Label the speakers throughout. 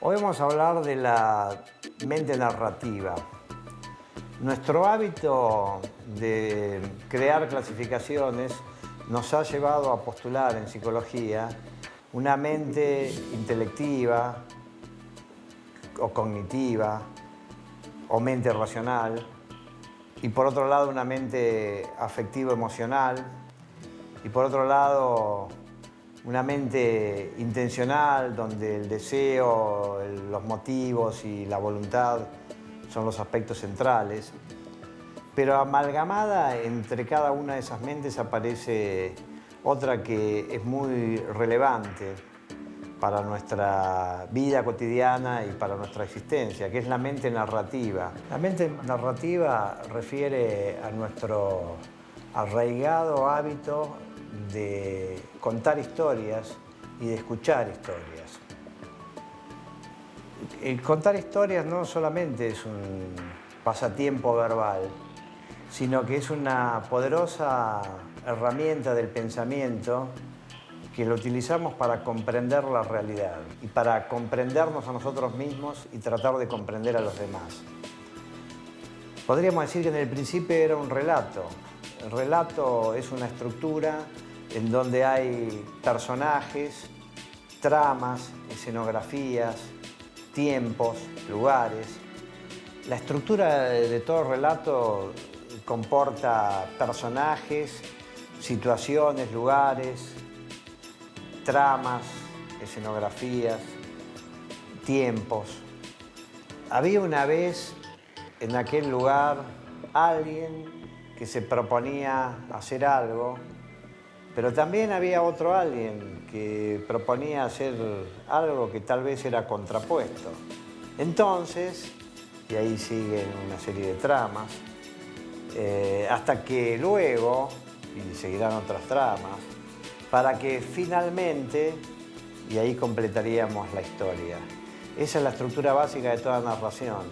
Speaker 1: Hoy vamos a hablar de la mente narrativa. Nuestro hábito de crear clasificaciones nos ha llevado a postular en psicología una mente intelectiva o cognitiva o mente racional y por otro lado una mente afectivo-emocional y por otro lado una mente intencional donde el deseo, los motivos y la voluntad son los aspectos centrales. Pero amalgamada entre cada una de esas mentes aparece otra que es muy relevante para nuestra vida cotidiana y para nuestra existencia, que es la mente narrativa. La mente narrativa refiere a nuestro arraigado hábito de contar historias y de escuchar historias. El contar historias no solamente es un pasatiempo verbal, sino que es una poderosa herramienta del pensamiento que lo utilizamos para comprender la realidad y para comprendernos a nosotros mismos y tratar de comprender a los demás. Podríamos decir que en el principio era un relato. El relato es una estructura en donde hay personajes, tramas, escenografías, tiempos, lugares. La estructura de todo relato comporta personajes, situaciones, lugares, tramas, escenografías, tiempos. Había una vez en aquel lugar alguien que se proponía hacer algo, pero también había otro alguien que proponía hacer algo que tal vez era contrapuesto. Entonces, y ahí siguen una serie de tramas, hasta que luego, y seguirán otras tramas, para que finalmente, y ahí completaríamos la historia. Esa es la estructura básica de toda narración.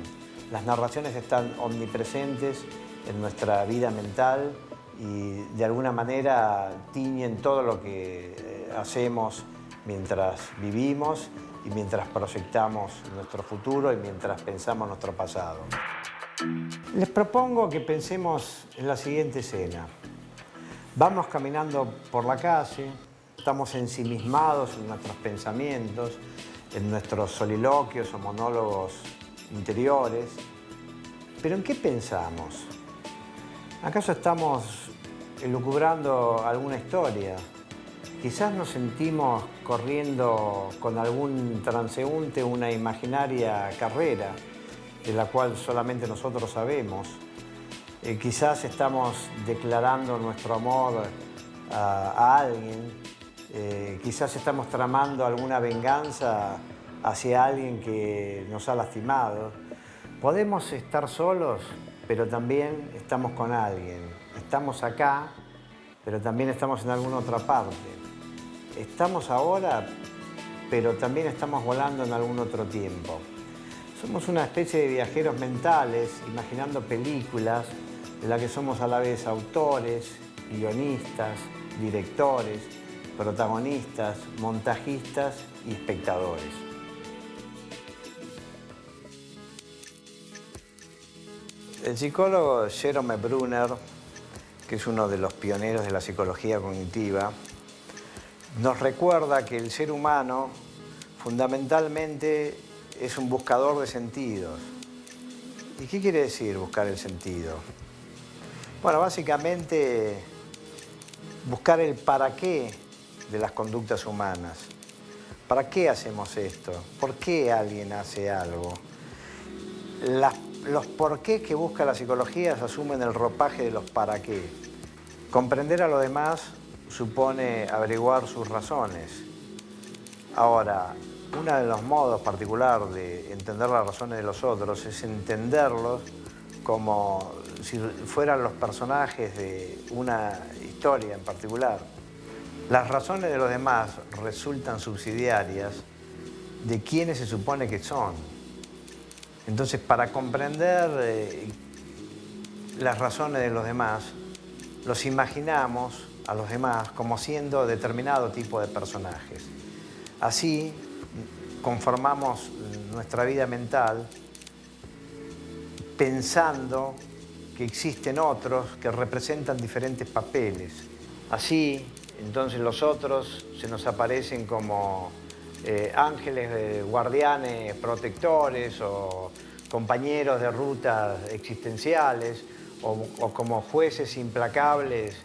Speaker 1: Las narraciones están omnipresentes en nuestra vida mental y de alguna manera tiñen todo lo que hacemos mientras vivimos y mientras proyectamos nuestro futuro y mientras pensamos nuestro pasado. Les propongo que pensemos en la siguiente escena. Vamos caminando por la calle, estamos ensimismados en nuestros pensamientos, en nuestros soliloquios o monólogos interiores. ¿Pero en qué pensamos? ¿Acaso estamos elucubrando alguna historia? Quizás nos sentimos corriendo con algún transeúnte una imaginaria carrera de la cual solamente nosotros sabemos. Quizás estamos declarando nuestro amor a alguien. Quizás estamos tramando alguna venganza hacia alguien que nos ha lastimado. Podemos estar solos, pero también estamos con alguien. Estamos acá, pero también estamos en alguna otra parte. Estamos ahora, pero también estamos volando en algún otro tiempo. Somos una especie de viajeros mentales, imaginando películas de las que somos a la vez autores, guionistas, directores, protagonistas, montajistas y espectadores. El psicólogo Jerome Bruner, que es uno de los pioneros de la psicología cognitiva, nos recuerda que el ser humano fundamentalmente es un buscador de sentidos. ¿Y qué quiere decir buscar el sentido? Bueno, básicamente buscar el para qué de las conductas humanas. ¿Para qué hacemos esto? ¿Por qué alguien hace algo? Los por qué que busca la psicología se asumen el ropaje de los para qué. Comprender a los demás supone averiguar sus razones. Ahora, uno de los modos particulares de entender las razones de los otros es entenderlos como si fueran los personajes de una historia en particular. Las razones de los demás resultan subsidiarias de quienes se supone que son. Entonces, para comprender las razones de los demás, los imaginamos a los demás como siendo determinado tipo de personajes. Así, conformamos nuestra vida mental pensando que existen otros que representan diferentes papeles. Así, entonces los otros se nos aparecen como ángeles, guardianes, protectores o compañeros de rutas existenciales o como jueces implacables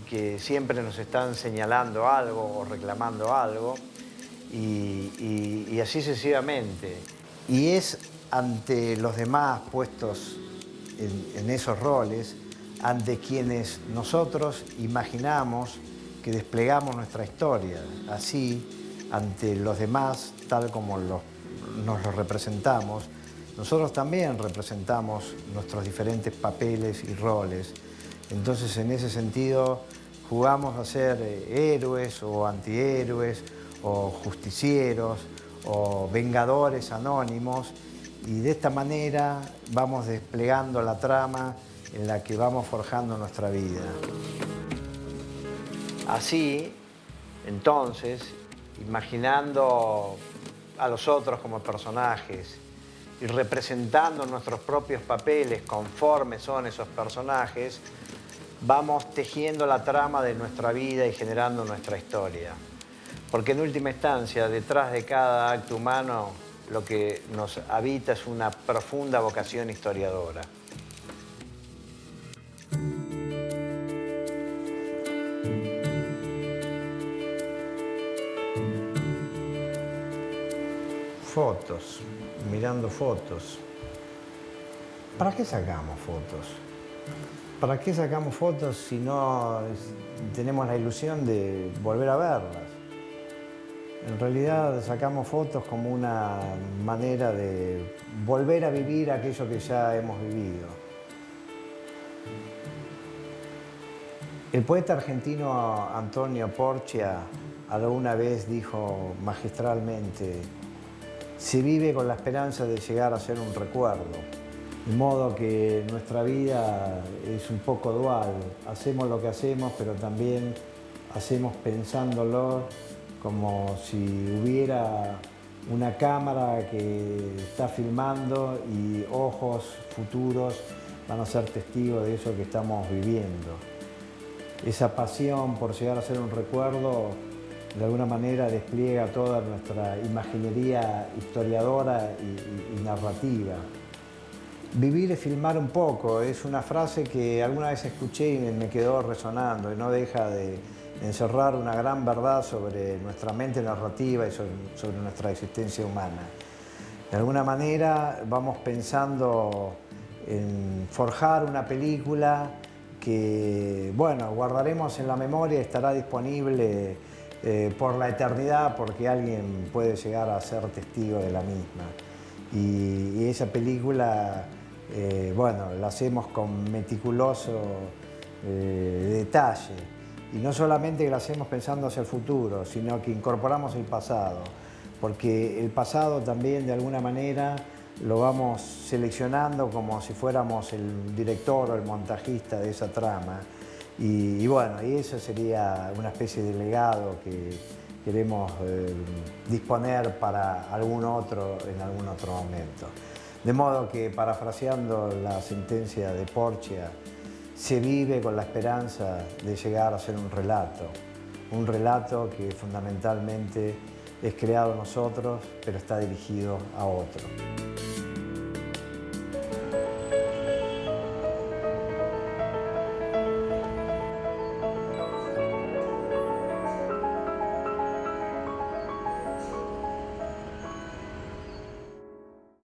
Speaker 1: que siempre nos están señalando algo o reclamando algo y así sucesivamente. Y es ante los demás puestos en esos roles, ante quienes nosotros imaginamos que desplegamos nuestra historia. Así, ante los demás, tal como nos los representamos, nosotros también representamos nuestros diferentes papeles y roles. Entonces, en ese sentido, jugamos a ser héroes o antihéroes, o justicieros, o vengadores anónimos, y de esta manera vamos desplegando la trama en la que vamos forjando nuestra vida. Así, entonces, imaginando a los otros como personajes y representando nuestros propios papeles conforme son esos personajes, vamos tejiendo la trama de nuestra vida y generando nuestra historia. Porque en última instancia, detrás de cada acto humano, lo que nos habita es una profunda vocación historiadora. Fotos, mirando fotos. ¿Para qué sacamos fotos? ¿Para qué sacamos fotos si no tenemos la ilusión de volver a verlas? En realidad sacamos fotos como una manera de volver a vivir aquello que ya hemos vivido. El poeta argentino Antonio Porcia alguna vez dijo magistralmente: se vive con la esperanza de llegar a ser un recuerdo. De modo que nuestra vida es un poco dual. Hacemos lo que hacemos, pero también hacemos pensándolo como si hubiera una cámara que está filmando y ojos futuros van a ser testigos de eso que estamos viviendo. Esa pasión por llegar a ser un recuerdo de alguna manera despliega toda nuestra imaginería historiadora y narrativa. Vivir es filmar un poco, es una frase que alguna vez escuché y me quedó resonando y no deja de encerrar una gran verdad sobre nuestra mente narrativa y sobre nuestra existencia humana. De alguna manera vamos pensando en forjar una película que, bueno, guardaremos en la memoria y estará disponible por la eternidad porque alguien puede llegar a ser testigo de la misma. Y esa película, bueno, la hacemos con meticuloso detalle. Y no solamente que la hacemos pensando hacia el futuro, sino que incorporamos el pasado, porque el pasado también de alguna manera lo vamos seleccionando como si fuéramos el director o el montajista de esa trama. Y bueno, y eso sería una especie de legado que queremos disponer para algún otro en algún otro momento. De modo que, parafraseando la sentencia de Porcia, se vive con la esperanza de llegar a ser un relato que fundamentalmente es creado nosotros, pero está dirigido a otro.